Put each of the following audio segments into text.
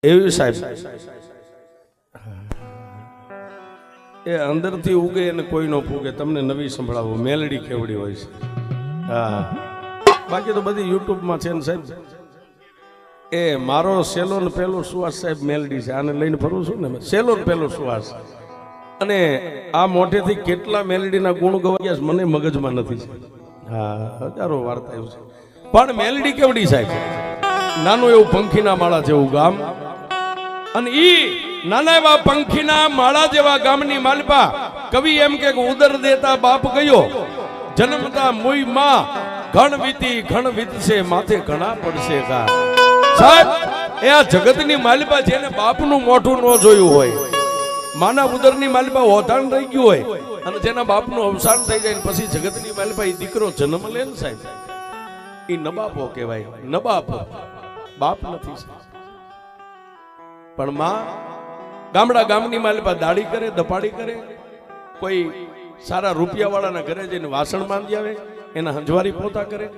એવી સાહેબ એ અંદરથી ઉગે અને કોઈ નો ફૂગે. તમને નવી સંભળાવો મેલડી કેવડી હોય છે. હા, બાકી તો બધી યુટ્યુબમાં છે ને સાહેબ. એ મારો સેલોન પેલો સુવાસ સાહેબ મેલડી છે. આને લઈને ફરું છું ને સેલોન પેલો સુવાસ. અને આ મોઢેથી કેટલા મેલડીના ગુણ ગવાયા મને મગજમાં નથી. હા, હજારો વાર્તા છે. પણ મેલડી કેવડી સાહેબ, નાનું એવું પંખીના માળા જેવું ગામ, અને ઈ નાના એવા પંખીના માળા જેવા ગામની માલપા કવિ એમ કે ઉદર દેતા બાપ ગયો, જન્મતા મુઈ માં ઘણ વીતશે માથે ઘણા પડશે કા. સાહેબ એ આ જગતની માલપા જેને બાપનું મોઢું ન જોયું હોય, માના ઉદરની માલપા ઓધાણ રહી ગયું હોય, અને જેના બાપનું અવસાન થઈ જાય પછી જગતની માલપા એ દીકરો જન્મ લે ને સાહેબ, એ નબાપો કહેવાય. નબાપો બાપ નથી. પણ માં ગામડા ગામની માલપા દાડી કરે, દપાડી કરે, કોઈ સારા રૂપિયા વાળાના ઘરે જઈને વાસણ માંડી આવે, એના હંજવારી પોતા કરે.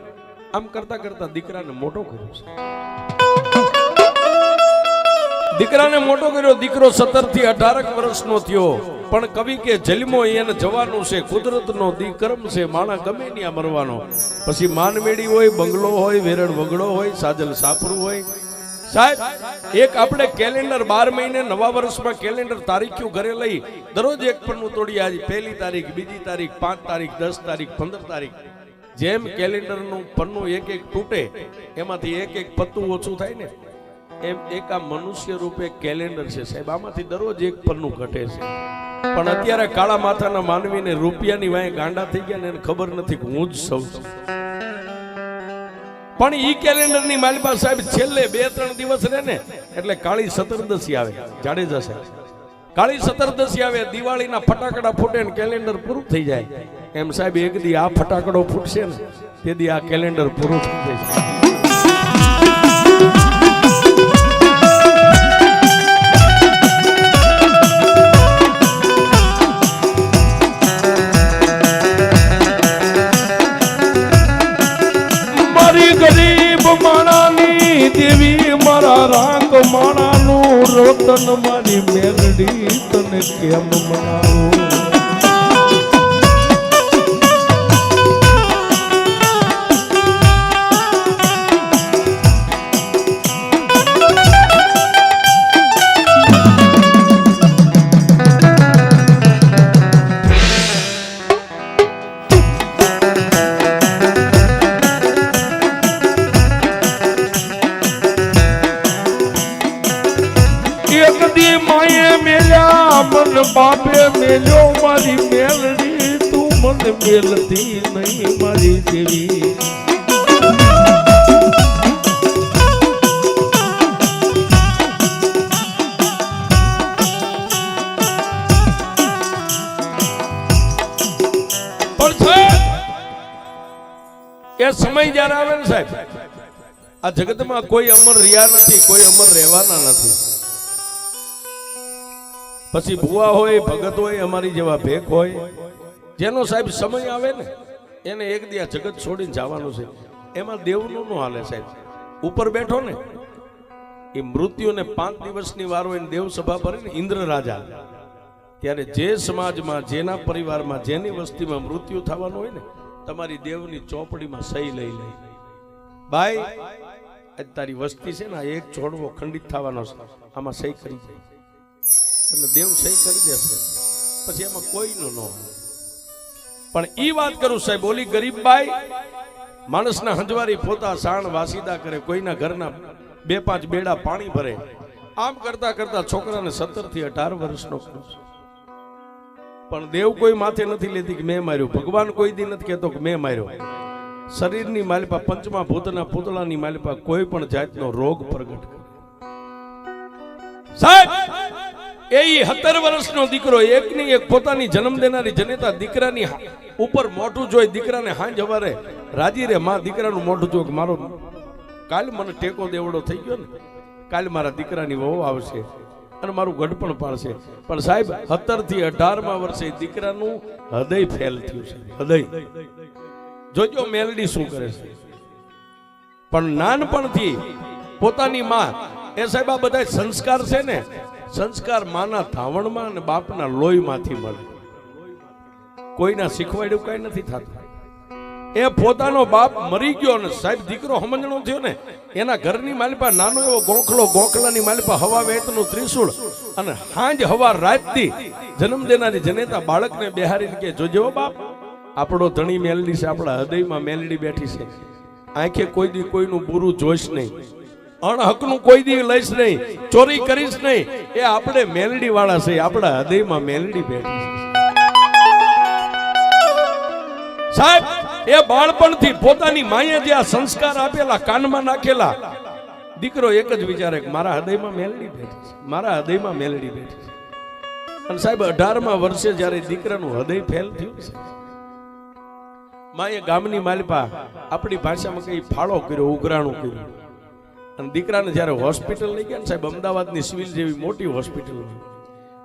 આમ કરતા કરતા દીકરાને મોટો કર્યો છે. દીકરાને મોટો કર્યો. દીકરો 17 થી 18 વર્ષનો થયો. પણ કવિ કે જન્મો એને જવાનું છે, કુદરતનો દીકરમ છે, માણા ગમે ત્યાં મરવાનો. પછી માનમેડી હોય, બંગલો હોય, વેરડ વગડો હોય, સાજલ સાપરું હોય. સાહેબ એક આપણે કેલેન્ડર 12 મહિને નવા વર્ષમાં કેલેન્ડર તારીખ્યું ઘરે લઈ દરરોજ એક પન્નું તોડી. આજે 1લી તારીખ, 2જી તારીખ, 5 તારીખ, 10 તારીખ, 15 તારીખ, જેમ કેલેન્ડરનું પન્નું એક એક તૂટે, એમાંથી એક એક પત્તું ઓછું થાય ને, એમ એક આ મનુષ્ય રૂપે કેલેન્ડર છે સાહેબ. આમાંથી દરરોજ એક પન્નું ઘટે છે. પણ અત્યારે કાળા માથાના માનવીને રૂપિયાની વાંહે ગાંડા થઈ ગયા ને એને ખબર નથી કે હું જ સૌ છું. પણ ઈ કેલેન્ડરની માલિપા સાહેબ છેલ્લે 2-3 દિવસ રહે ને એટલે કાળી સતરદશી આવે. જાડેજા સાહેબ કાળી સતરદશી આવે, દિવાળીના ફટાકડા ફૂટે ને કેલેન્ડર પૂરું થઈ જાય. એમ સાહેબ એક દી આ ફટાકડો ફૂટશે ને તે દી આ કેલેન્ડર પૂરું થઈ જાય. ગરીબ માણાની દેવી મારા રાંગ માણાનું રોતન મારી મેલડી તને કેમ મનાવું. મન બાપે મેલ્યો મારી મેલડી, તું મને મેલતી નહીં મારી દેવી. એ સમય જયારે આવે ને સાહેબ, આ જગતમાં કોઈ અમર રહ્યા નથી, કોઈ અમર રહેવાના નથી. પછી ભુવા હોય, ભગત હોય, અમારી જેવા ભેખ હોય, જેનો સાહેબ સમય આવે ને એને એક દી આ જગત છોડીને જવાનું છે. એમાં દેવનું નો હાલે સાહેબ. ઉપર બેઠો ને એ મૃત્યુને 5 દિવસની વાર હોય ને દેવ સભા ભરે ને ઇન્દ્ર રાજા, ત્યારે જે સમાજમાં, જેના પરિવારમાં, જેની વસ્તીમાં મૃત્યુ થવાનું હોય ને, તમારી દેવની ચોપડીમાં સહી લઈ લે. ભાઈ તારી વસ્તી છે ને એક છોડવો ખંડિત થવાનો છે, આમાં સહી કરી જાય. એટલે દેવ સહી કરી દેશે. પછી એમાં કોઈનું ન હોય. પણ ઈ વાત કરું સાહેબ, ઓલી ગરીબ બાઈ માણસના હંજવારી પોતા સાણ વાસીદા કરે, કોઈના ઘરના 2-5 બેડા પાણી ભરે. આમ કરતા કરતા છોકરાને 17 થી 18 વર્ષનો કર્યો. પણ દેવ કોઈ માથે નથી લેતી કે મેં માર્યો. ભગવાન કોઈ દી નથી કહેતો કે મેં માર્યો. શરીરની માલિપા, પંચમા ભૂતના પૂતળાની માલિપા કોઈ પણ જાતનો રોગ પ્રગટ કરે. સાહેબ એ 17 વર્ષનો દીકરો, એકની એક પોતાની જન્મ દેનારી જનેતા દીકરાની ઉપર મોઢું જોઈ, દીકરાને હાંજ હવારે રાજી રે માં દીકરાનું મોઢું જોઈ કે મારો કાલ મને ટેકો દેવડો થઈ ગયો ને, કાલ મારા દીકરાની વહુ આવશે અને મારું ગઢપણ પાડશે. પણ સાહેબ 17 થી 18માં વર્ષે દીકરાનું હૃદય ફેલ થયું છે. હૃદય જોજો મેલડી શું કરે છે. પણ નાનપણથી પોતાની માં એ સાહેબ આ બધા સંસ્કાર છે ને, સંસ્કાર માના ધાવણમાં અને બાપના લોહીમાંથી મળે. કોઈના શીખવાડ્યું કઈ નથી થતું. એ પોતાનો બાપ મરી ગયો ને સાહેબ દીકરો સમજણો થયો ને, એના ઘરની માલિપા નાનો એવો ગોખલો, ગોખલાની માલિપા હવા વેતનું ત્રિશુળ અને હાંજ હવા રાતથી જન્મ દેનારી જનેતા બાળકને બેહારીને કે જોજો બાપ, આપણો ધણી મેલડી છે, આપણા હૃદયમાં મેલડી બેઠી છે. આંખે કોઈ દી કોઈનું બુરું જોઈશ નહીં, અણહકનું કોઈ દી લઈશ નહીં, ચોરી કરીશ નહીં. એ આપણે મેલડી વાળા છે, આપણા હૃદયમાં મેલડી બેઠી છે. સાહેબ એ બાળપણથી પોતાની માએ જે આ સંસ્કાર આપેલા, કાનમાં નાખેલા, દીકરો એક જ વિચારે કે મારા હૃદયમાં મેલડી બેઠી છે, મારા હૃદયમાં મેલડી બેઠી છે. અને સાહેબ 18મા વર્ષે જ્યારે દીકરાનું હૃદય ફેલ થયું છે, માએ ગામની માલિપા આપણી ભાષામાં કઈ ફાળો કર્યો, ઉઘરાણું કર્યું. અને દીકરાને જ્યારે હોસ્પિટલ લઈ ગયા ને સાહેબ, અમદાવાદની સિવિલ જેવી મોટી હોસ્પિટલ,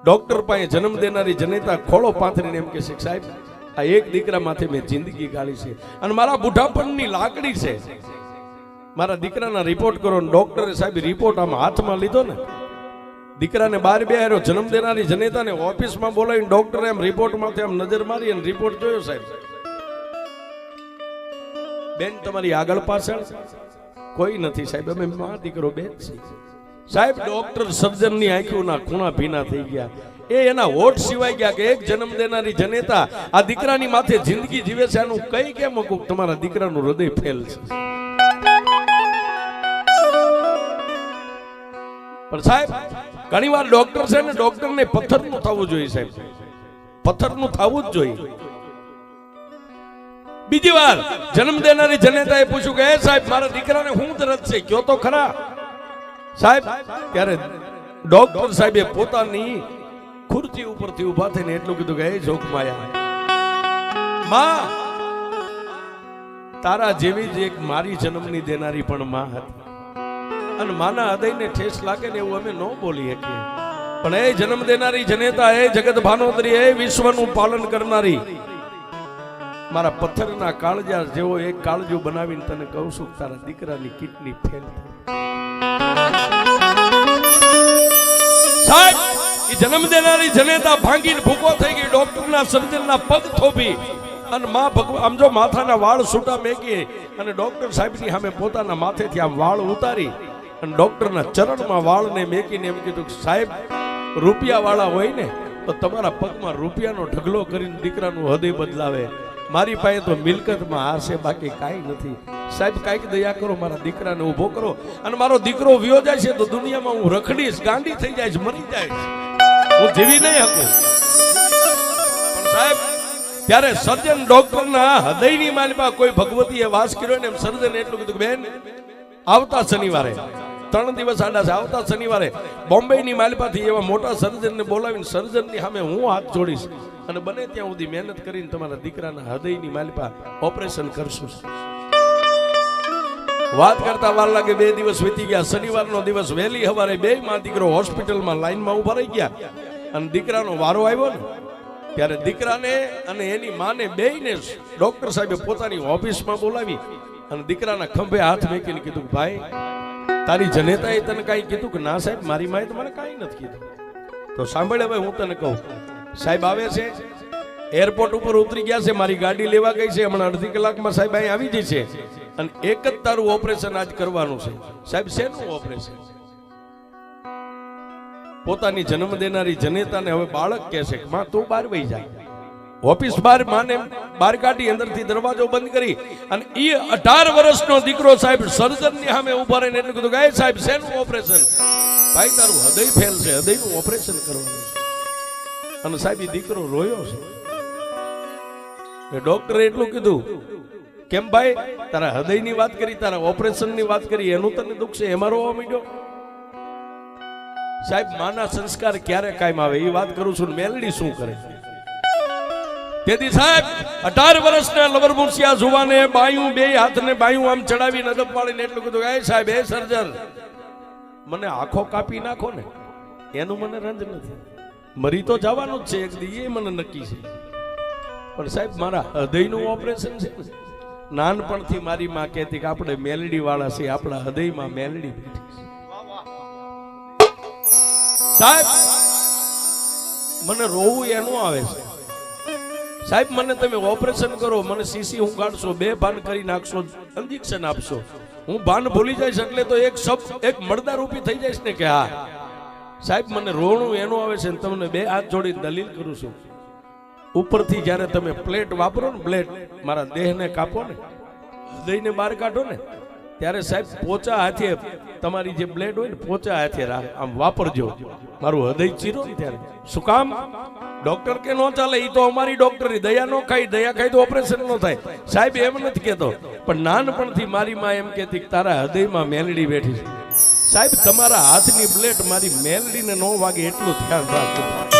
ડોક્ટર પાસે જન્મ દેનારી જનેતા ખોળો પાથરીને એમ કે છે સાહેબ, આ એક દીકરા માથે મેં જિંદગી ગાળી છે અને મારા બુઢાપણની લાકડી છે, મારા દીકરાના રિપોર્ટ કરો. ડોક્ટરે સાહેબ રિપોર્ટ આમ હાથમાં લીધો ને, દીકરાને બહાર બેહાર્યો, જન્મ દેનારી જનેતાને ઓફિસમાં બોલાવીને ડોક્ટરે એમ રિપોર્ટમાંથી આમ નજર મારી અને રિપોર્ટ જોયો. સાહેબ બેન તમારી આગળ પાછળ કોઈ નથી સાહેબ, અમે મા દીકરો બેન છે. સાહેબ ડોક્ટર સર્જનની આંખોના ખૂણા ભીના થઈ ગયા. એ એના હોઠ સિવાય ગયા કે એક જન્મ દેનારી જનેતા આ દીકરાની માથે જિંદગી જીવે છે, આનું કઈ કેમ મૂકું, તમારા દીકરાનું હૃદય ફેલ છે. પણ સાહેબ ઘણીવાર ડોક્ટર છે ને, ડોક્ટરને પથ્થરનું થવું જોઈએ સાહેબ, પથ્થરનું થવું જ જોઈએ. બીજી વાર જન્મ દેનારી જનેતાએ પૂછ્યું કે સાહેબ મારા દીકરાને શું દરદ છે, કયો તો ખરા સાહેબ. ત્યારે ડોક્ટર સાહેબે પોતાની ખુરશી ઉપરથી ઉભા થઈને એટલું કીધું કે એ જોગમાયા, માં તારા જેવી જ એક મારી જન્મની દેનારી પણ માં હતી, અને માના હૃદયને ઠેસ લાગે ને એવું અમે ન બોલી શકીએ. પણ એ જન્મ દેનારી જનેતા, એ જગત ભાનોદરી, એ વિશ્વનું પાલન કરનારી, મારા પથ્થરના કાળજા જેવો એક કાળજો બનાવીને તને કહું છું તારા દીકરાની કિડની ફેલ થઈ. સાહેબ એ જન્મ દેનારી જનેતા ભાંગીને ભૂકો થઈ ગઈ, ડોક્ટરના સર્જનના પગ થોભી અને માં ભગવાન આમ જો માથાના વાળ છૂટા મેકી અને ડોક્ટર સાહેબની સામે પોતાના માથેથી આમ વાળ ઉતારી અને ડોક્ટરના ચરણમાં વાળને મેકીને એમ કીધું સાહેબ રૂપિયા વાળા હોય ને તો તમારા પગમાં રૂપિયાનો ઢગલો કરીને દીકરાનું હૃદય બદલાવે, મારી પાસે તો મિલકતમાં હાર છે, બાકી કાંઈ નથી. સાહેબ કાંઈક દયા કરો, મારા દીકરાને ઊભો કરો, અને મારો દીકરો વિયો જાય છે તો દુનિયામાં હું રખડીશ, ગાંડી થઈ જાય, મરી જાય, હું જીવી નહીં શકું. પણ સાહેબ ત્યારે સર્જન ડોક્ટરના હૃદયની માલિપા કોઈ ભગવતીએ વાસ કર્યો ને એમ સર્જન એટલું કીધું બેન આવતા શનિવારે 3 દિવસ આડા છે, આવતા શનિવારે બોમ્બેની માલિપાથી એવા મોટા સર્જનને બોલાવીને સર્જનની સામે હું હાથ જોડીશ અને બને ત્યાં સુધી મહેનત કરીને તમારા દીકરાના હૃદયની માલિપા ઓપરેશન કરશું. વાત કરતા વાર લાગે 2 દિવસ વીતી ગયા. શનિવારનો દિવસ વહેલી સવારે બે માં દીકરો હોસ્પિટલમાં લાઈનમાં ઉભા રહી ગયા અને દીકરાનો વારો આવ્યો ને ત્યારે દીકરાને અને એની માને બેયને ડોક્ટર સાહેબે પોતાની ઓફિસમાં બોલાવી અને દીકરાના ખંભે હાથ મૂકીને કીધું ભાઈ તારી જનેતાએ તને કાંઈ કીધું કે ના સાહેબ મારી માએ તો મને કાંઈ નથી કીધું. તો સાંભળે ભાઈ હું તને કહું, સાહેબ આવે છે, એરપોર્ટ ઉપર ઉતરી ગયા છે, મારી ગાડી લેવા ગઈ છે, હમણાં અડધી કલાકમાં સાહેબ અહીં આવી જશે અને એક જ તારું ઓપરેશન આજ કરવાનું છે. સાહેબ શેનું ઓપરેશન? પોતાની જન્મ દેનારી જનેતાને હવે બાળક કહે છે માં તું બહાર વહી જાય. ઓફિસ બહાર માને બહાર કાઢી અંદરથી દરવાજો બંધ કરી અને એ 18 વર્ષનો દીકરો સાહેબ સર્જનની સામે ઉભા રહીને એટલું કીધું કે સાહેબ શેનું ઓપરેશન? ભાઈ તારું હૃદય ફેલ છે, હૃદયનું ઓપરેશન કરવાનું છે. અને સાહેબ એ દીકરો રોયો છે. ડોક્ટરે એટલું કીધું કેમ ભાઈ તારા હૃદયની વાત કરી, તારા ઓપરેશનની વાત કરી, એનું તને દુઃખ છે, એમાં રોવા માંડ્યો? સાહેબ માના સંસ્કાર ક્યારે કાયમ આવે એ વાત કરું છું. મેલડી શું કરે? તેથી સાહેબ 18 વર્ષના લવરમુસિયા જુવાને બાયું બે હાથને બાયું આમ ચડાવી નજબ પાડીને એટલું કીધું એ સાહેબ એ સર્જન મને આંખો કાપી નાખો ને એનું મને રંજ નથી, મરી તો જવાનું જ છે એક દી, એ મને નક્કી છે, પણ સાહેબ મારા હૃદયનું ઓપરેશન છે. નાનપણથી મારી માં કહેતી કે આપણે મેલડી વાળા છે, આપણા હૃદયમાં મેલડી બેઠી છે. સાહેબ મને રોવું એનું આવે છે સાહેબ મને તમે ઓપરેશન કરો મને સીસી હું કાઢશો બે ભાન કરી નાખશો ઇન્જેક્શન આપશો હું ભાન ભૂલી જઈશ એટલે તો એક શબ્દ એક મરદાર રૂપી થઈ જઈશ ને કે હા સાહેબ મને રોણું એનું આવે છે તમને બે હાથ જોડી દલીલ કરું છું ઉપરથી જ્યારે તમે પ્લેટ વાપરો ને બ્લેડ મારા દેહને કાપો ને હૃદયને બહાર કાઢો ને ત્યારે સાહેબ પોચા હાથે તમારી જે બ્લેડ હોય ને પોચા હાથે આમ વાપરજો મારું હૃદય ચીરો ને ત્યારે શું કામ ડોક્ટર કે નો ચાલે ઈ તો અમારી ડોક્ટરી દયા નો ખાઈ દયા ખાઈ તો ઓપરેશન નો થાય સાહેબ એમ નથી કહેતો પણ નાનપણથી મારી માં એમ કહેતી તારા હૃદયમાં મેલડી બેઠી છે સાહેબ તમારા હાથની બ્લેડ મારી મેલડીને નો વાગે એટલું ધ્યાન રાખજો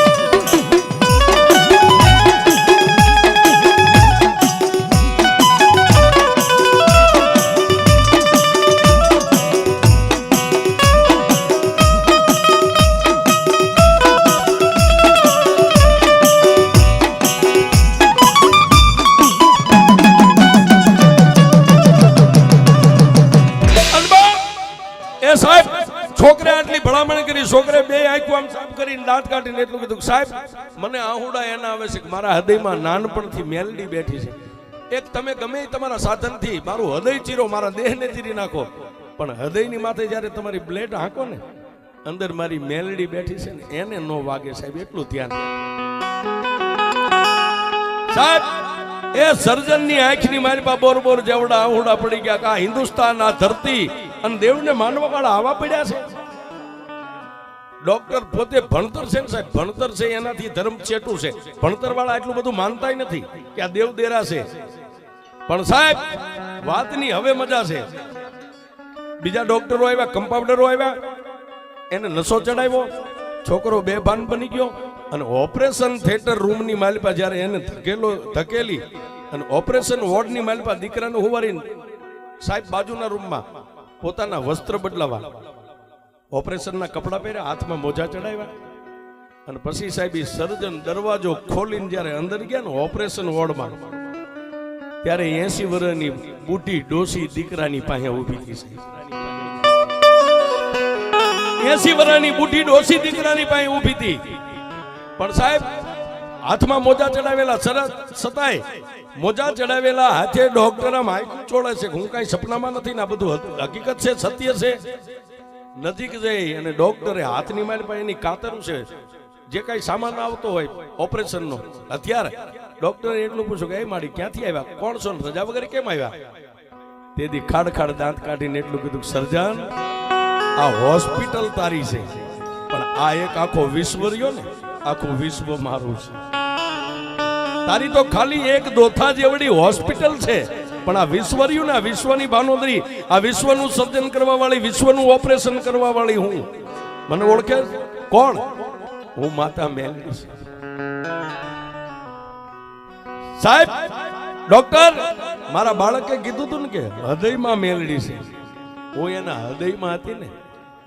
સાહેબ છોકરે આટલી ભલામણ કરી છોકરે બે આંખો આમ સાફ કરીને દાંત કાઢીને એટલું કીધું સાહેબ મને આહુડા એના આવે છે કે મારા હૃદયમાં નાનપણથી મેલડી બેઠી છે એક તમે ગમે તમારા સાધનથી મારું હૃદય ચીરો મારા દેહને ચીરી નાખો પણ હૃદયની માથે જ્યારે તમારી બ્લેડ હાંકો ને અંદર મારી મેલડી બેઠી છે ને એને નો વાગે સાહેબ એટલું ધ્યાન સાહેબ એ સર્જનની આંખની મારી પા બોર બોર જેવડા આહુડા પડી ગયા કે આ હિન્દુસ્તાન આ ધરતી અને દેવને માનવા વાળા આવા પડ્યા છે ડોક્ટર પોતે ભણતર છે ને સાહેબ ભણતર છે એનાથી ધર્મ ચેટું છે ભણતર વાળા એટલું બધું માનતાય નથી કે આ દેવ દેરા છે પણ સાહેબ વાતની હવે મજા છે બીજા ડોક્ટરો આવ્યા કમ્પાઉન્ડરો આવ્યા એને નશો ચડાવ્યો છોકરો બેભાન બની ગયો અને ઓપરેશન થિયેટર રૂમની માલિપા જ્યારે એને ધકેલી અને ઓપરેશન વોર્ડની માલિપા દીકરાને હુવારીને સાહેબ બાજુના રૂમમાં પોતાના વસ્ત્ર બદલાવા ઓપરેશનના કપડા પહેર્યા હાથમાં મોજા ચડાવ્યા અને પછી સાહેબ સર્જન દરવાજો ખોલીને જ્યારે અંદર ગયા ને ઓપરેશન વોર્ડમાં ત્યારે 80 વર્ષની બુઢી ડોસી દીકરાની પાસે ઊભી હતી 80 વર્ષની બુઢી ડોસી દીકરાની પાસે ઊભી હતી પણ સાહેબ હાથમાં મોજા ચડાવેલા સતાય મોજા ચડાવેલા હાથે ડોક્ટર માઇક ચોળે છે હું કઈ સપનામાં નથી ને આ બધું હકીકત છે સત્ય છે નજીક જઈ અને ડોક્ટરે હાથની મારી પાસે એની કાતર છે જે કઈ સામાન આવતો હોય ઓપરેશનનો અત્યારે ડોક્ટરે એટલું પૂછ્યું કે એ માડી ક્યાંથી આવ્યા કોણ છો રજા વગર કેમ આવ્યા તેથી ખાડ ખાડ દાંત કાઢીને એટલું કીધું સર્જન આ હોસ્પિટલ તારી છે પણ આ એક આખો વિશ્વ રહ્યો ને આખું વિશ્વ મારું છે તારી તો ખાલી એક દોથા જેવડી હોસ્પિટલ છે પણ આ વિશ્વ રહ્યું ને આ વિશ્વની ભાનોદરી આ વિશ્વનું સર્જન કરવા વાળી વિશ્વનું ઓપરેશન કરવા વાળી હું મને ઓળખે કોણ હું માતા મેલડી છું સાહેબ ડોક્ટર મારા બાળકે કીધું હતું ને કે હૃદયમાં મેલડી છે હું એના હૃદયમાં હતી ને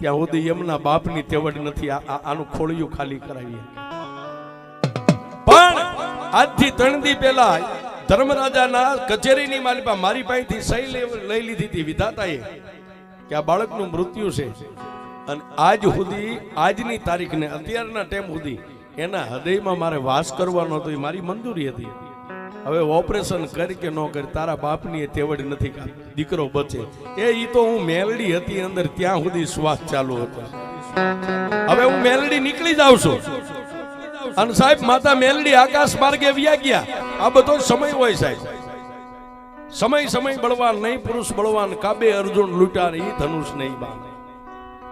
ત્યાં સુધી એમના બાપની તેવડ નથી આનું ખોળિયું ખાલી કરાવીએ પણ આજથી 3 દી પહેલા ધર્મરાજાના કચેરીની માલિપા મારી પાસેથી સહી લઈ લીધી હતી વિધાતાએ કે આ બાળકનું મૃત્યુ છે અને આજ સુધી આજની તારીખને અત્યારના ટાઈમ સુધી એના હૃદયમાં મારે વાસ કરવાનો હતો એ મારી મંજૂરી હતી હવે ઓપરેશન કરી કે ન કરી તારા બાપની એ તેવડ નથી દીકરો બચે ઈ તો હું મેલડી હતી અંદર ત્યાં સુધી શ્વાસ ચાલુ હતો હવે હું મેલડી નીકળી જાઉં છું અને સાહેબ માતા મેલડી આકાશ માર્ગે વ્યા ગયા આ બધો સમય હોય સાહેબ સમય બળવાન નહીં પુરુષ બળવાન કાબે અર્જુન લૂંટાર ઈ ધનુષ નહીં બાંધે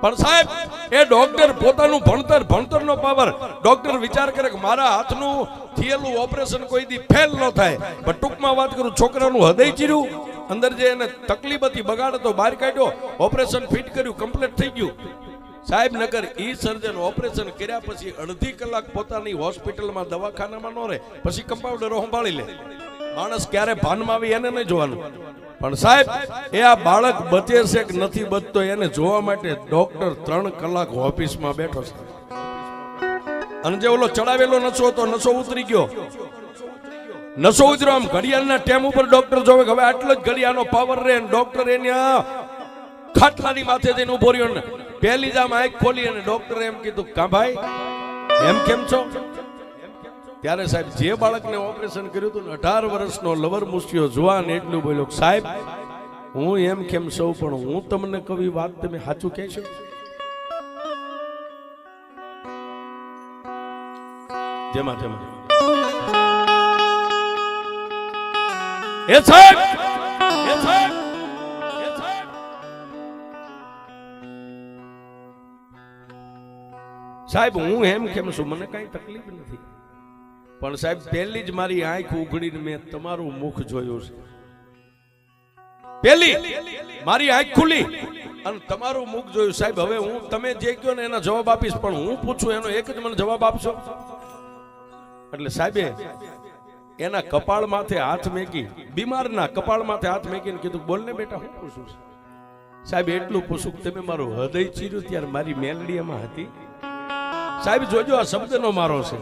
પણ સાહેબ એ ડોક્ટર પોતાનું ભણતરનો પાવર ડોક્ટર વિચાર કરે કે મારા હાથનું થયેલું ઓપરેશન કોઈ દી ફેલ ન થાય પણ ટૂંકમાં વાત કરું છોકરાનું હૃદય ચીર્યું અંદર જે એને તકલીફ હતી બગાડ તો બહાર કાઢ્યો ઓપરેશન ફિટ કર્યું કમ્પ્લીટ થઈ ગયું સાહેબ નગર ઈ સર્જન ઓપરેશન કર્યા પછી અડધી કલાક પોતાની હોસ્પિટલમાં દવાખાનામાં ન રહે પછી કમ્પાઉન્ડરો સંભાળી લે માણસ ક્યારે ભાનમાં આવી એને નહીં જોવાનું પણ સાહેબ એ આ બાળક બચે છે કે નથી બચતો એને જોવા માટે ડોક્ટર 3 કલાક ઓફિસમાં બેઠો છે અને જે ઓલો ચડાવેલો નશો હતો નશો ઉતરી ગયો નશો ઉતર્યો આમ ઘડિયાળના ટેમ ઉપર ડોક્ટર જોવે હવે આટલો જ ઘડિયાળનો પાવર રહે ડોક્ટર એની ખાટલાની માથે જઈને ઉભો રહ્યો ને પહેલી જ આમ આંખ ખોલી અને ડોક્ટરે એમ કીધું કા ભાઈ એમ કેમ છો? ત્યારે સાહેબ જે બાળકને ઓપરેશન કર્યું હતું ને 18 વર્ષનો લવર મુસ્યો જુવાન એટલું બોલ્યો સાહેબ હું એમ કેમ સૌ પણ હું તમને કવી વાત તમે સાચું કહેશો? જેમાં જેમાં એ સાહેબ સાહેબ હું એમ કેમ છું મને કઈ તકલીફ નથી પણ સાહેબ પહેલી જ મારી આંખ ઉઘડીને મેં તમારું મુખ જોયું છે પહેલી મારી આંખ ખુલી અને તમારું મુખ જોયું સાહેબ હવે હું તમે જે કહો ને એના જવાબ આપીશ પણ હું પૂછું એનો એક જ મને જવાબ આપશો એટલે સાહેબે એના કપાળ માથે હાથ મેકી બીમારના કપાળ માથે હાથ મેકીને કીધું બોલ ને બેટા હું પૂછું સાહેબ એટલું પૂછું તમે મારું હૃદય ચીર્યું ત્યારે મારી મેલડી એમાં હતી સાહેબ જોજો આ શબ્દનો મારો છે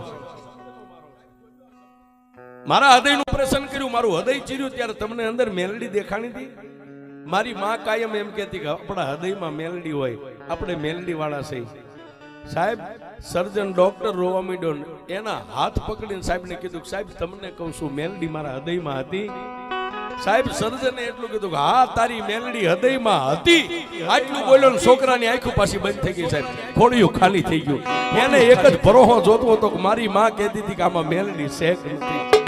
મારા હૃદયનું ઓપરેશન કર્યું મારું હૃદય ચીર્યું ત્યારે તમને અંદર મેલડી દેખાણી હતી મારી માં કાયમ એમ કહેતી કે આપણા હૃદયમાં મેલડી હોય આપણે મેલડી વાળા છે સાહેબ સર્જન ડોક્ટર રોવા માંડ્યો એના હાથ પકડીને સાહેબને કીધું સાહેબ તમને કહું છું મેલડી મારા હૃદયમાં હતી સાહેબ સર્જને એટલું કીધું કે હા તારી મેલડી હૃદયમાં હતી આટલું બોલ્યો ને છોકરાની આંખો પાછી બંધ થઈ ગઈ સાહેબ ખોડિયું ખાલી થઈ ગયું એને એક જ ભરોહો જોતો હતો કે મારી માં કહેતી હતી કે આમાં મેલડી છે કે નથી